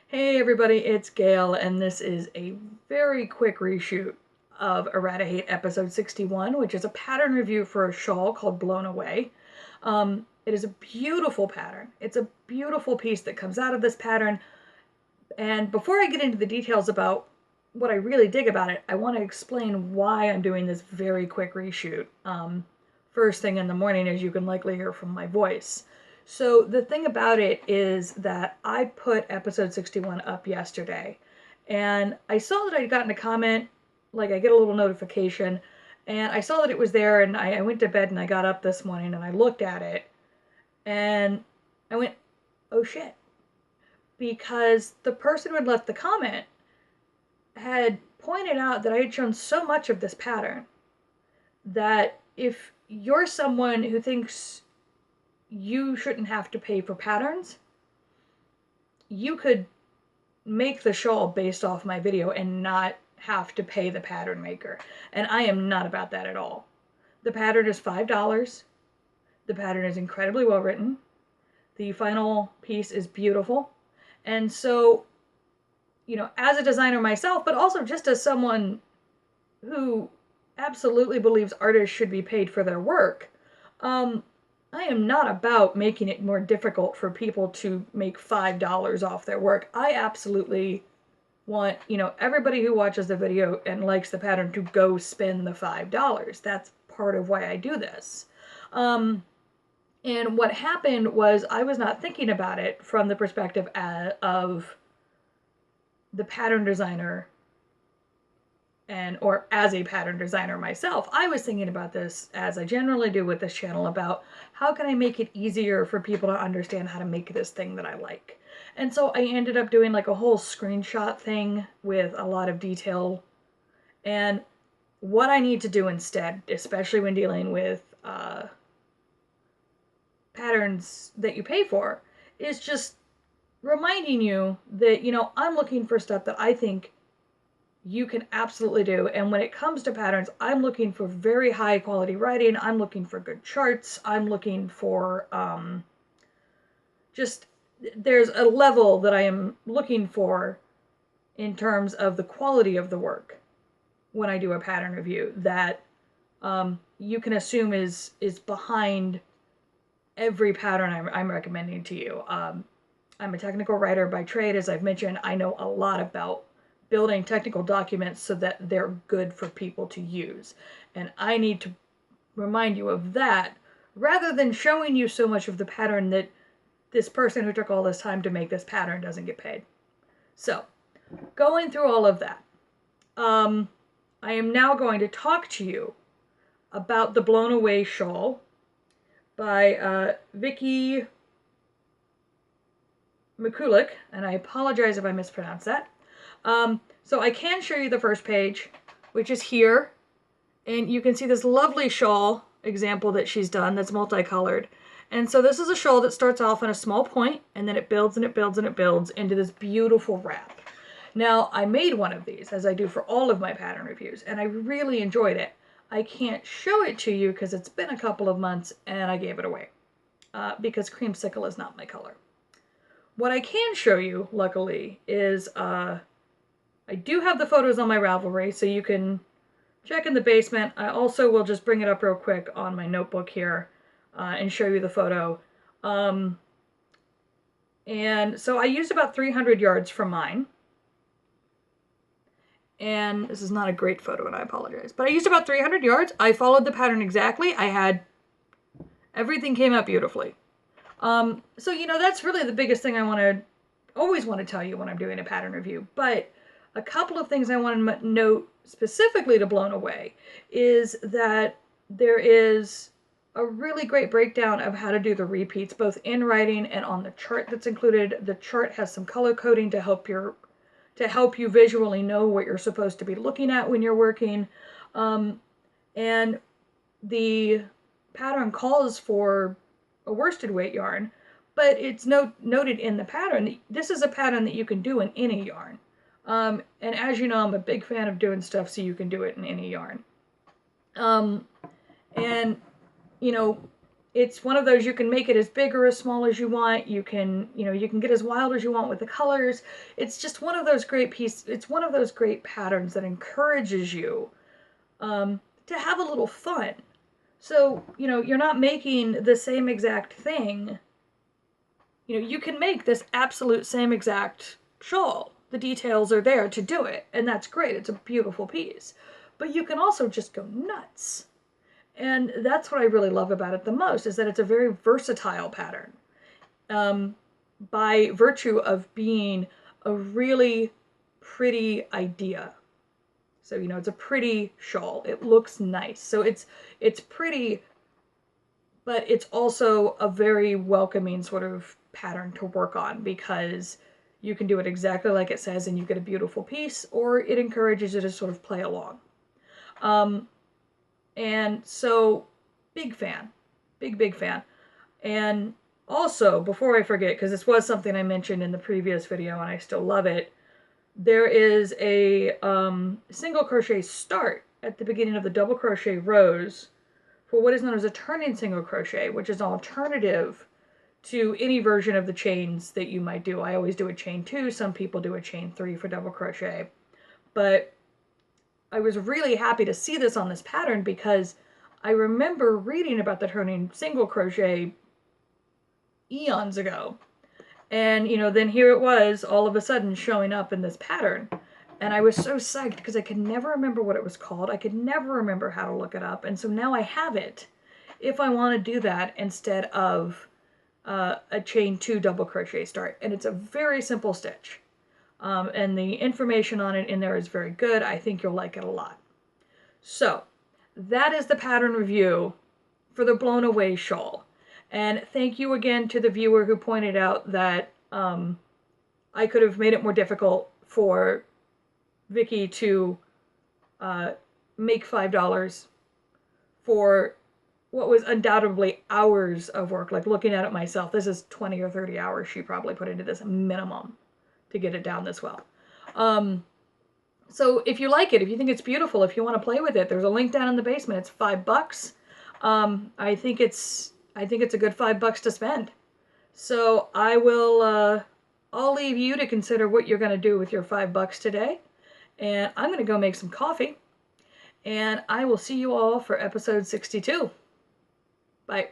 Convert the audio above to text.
Hey everybody, it's Gail, and this is a very quick reshoot of Errata-Hate episode 61, which is a pattern review for a shawl called Blown Away. It is a beautiful pattern. It's a beautiful piece that comes out of this pattern. And before I get into the details about what I really dig about it, I want to explain why I'm doing this very quick reshoot first thing in the morning, as you can likely hear from my voice. So the thing about it is that I put episode 61 up yesterday, and I saw that I'd gotten a comment, like I get a little notification, and I saw that it was there, and I went to bed and I got up this morning and I looked at it, and I went, oh shit. Because the person who had left the comment had pointed out that I had shown so much of this pattern that if you're someone who thinks you shouldn't have to pay for patterns, you could make the shawl based off my video and not have to pay the pattern maker. And I am not about that at all. The pattern is $5. The pattern is incredibly well written. The final piece is beautiful. And so, you know, as a designer myself, but also just as someone who absolutely believes artists should be paid for their work, I am not about making it more difficult for people to make $5 off their work. I absolutely want, you know, everybody who watches the video and likes the pattern to go spend the $5. That's part of why I do this. And what happened was I was not thinking about it from the perspective of the pattern designer or as a pattern designer myself. I was thinking about this, as I generally do with this channel, about how can I make it easier for people to understand how to make this thing that I like. And so I ended up doing like a whole screenshot thing with a lot of detail. And what I need to do instead, especially when dealing with patterns that you pay for, is just reminding you that, you know, I'm looking for stuff that I think you can absolutely do. And when it comes to patterns, I'm looking for very high quality writing. I'm looking for good charts. I'm looking for just, there's a level that I am looking for in terms of the quality of the work when I do a pattern review that you can assume is behind every pattern I'm recommending to you. I'm a technical writer by trade, as I've mentioned. I know a lot about building technical documents so that they're good for people to use. And I need to remind you of that rather than showing you so much of the pattern that this person who took all this time to make this pattern doesn't get paid. So, going through all of that, I am now going to talk to you about the Blown Away Shawl by Vicky Mikulik, and I apologize if I mispronounced that. So I can show you the first page, which is here, and you can see this lovely shawl example that she's done that's multicolored. And so this is a shawl that starts off on a small point, and then it builds and it builds and it builds into this beautiful wrap. Now, I made one of these, as I do for all of my pattern reviews, and I really enjoyed it. I can't show it to you because it's been a couple of months and I gave it away because creamsicle is not my color. What I can show you, luckily, is I do have the photos on my Ravelry, so you can check in the basement. I also will just bring it up real quick on my notebook here and show you the photo. And so I used about 300 yards from mine. And this is not a great photo, and I apologize. But I used about 300 yards. I followed the pattern exactly. Everything came out beautifully. So, you know, that's really the biggest thing I always want to tell you when I'm doing a pattern review. But a couple of things I want to note specifically to Blown Away is that there is a really great breakdown of how to do the repeats, both in writing and on the chart that's included. The chart has some color coding to help you visually know what you're supposed to be looking at when you're working. And the pattern calls for a worsted weight yarn, but it's noted in the pattern. This is a pattern that you can do in any yarn. And as you know, I'm a big fan of doing stuff so you can do it in any yarn. And, you know, It's one of those, you can make it as big or as small as you want. You can, you can get as wild as you want with the colors. It's just one of those great pieces. It's one of those great patterns that encourages you to have a little fun. So, you're not making the same exact thing. You can make this absolute same exact shawl. The details are there to do it, and that's great. It's a beautiful piece. But you can also just go nuts. And that's what I really love about it the most, is that it's a very versatile pattern. By virtue of being a really pretty idea. So, it's a pretty shawl. It looks nice. So it's pretty, but it's also a very welcoming sort of pattern to work on, because you can do it exactly like it says and you get a beautiful piece, or it encourages you to sort of play along. And so, big fan. Big fan. And also, before I forget, because this was something I mentioned in the previous video and I still love it, there is a single crochet start at the beginning of the double crochet rows for what is known as a turning single crochet, which is an alternative to any version of the chains that you might do. I always do a chain 2. Some people do a chain 3 for double crochet. But I was really happy to see this on this pattern, because I remember reading about the turning single crochet eons ago. And, then here it was all of a sudden showing up in this pattern. And I was so psyched, because I could never remember what it was called. I could never remember how to look it up. And so now I have it if I want to do that instead of a chain 2 double crochet start. And it's a very simple stitch. And the information on it in there is very good. I think you'll like it a lot. So that is the pattern review for the Blown Away shawl. And thank you again to the viewer who pointed out that I could have made it more difficult for Vicky to make $5 for what was undoubtedly hours of work. Like, looking at it myself, this is 20 or 30 hours she probably put into this minimum to get it down this well. So if you like it, if you think it's beautiful, if you want to play with it, there's a link down in the basement. It's $5. I think it's a good $5 to spend. So I'll leave you to consider what you're going to do with your $5 today. And I'm going to go make some coffee. And I will see you all for episode 62. Bye.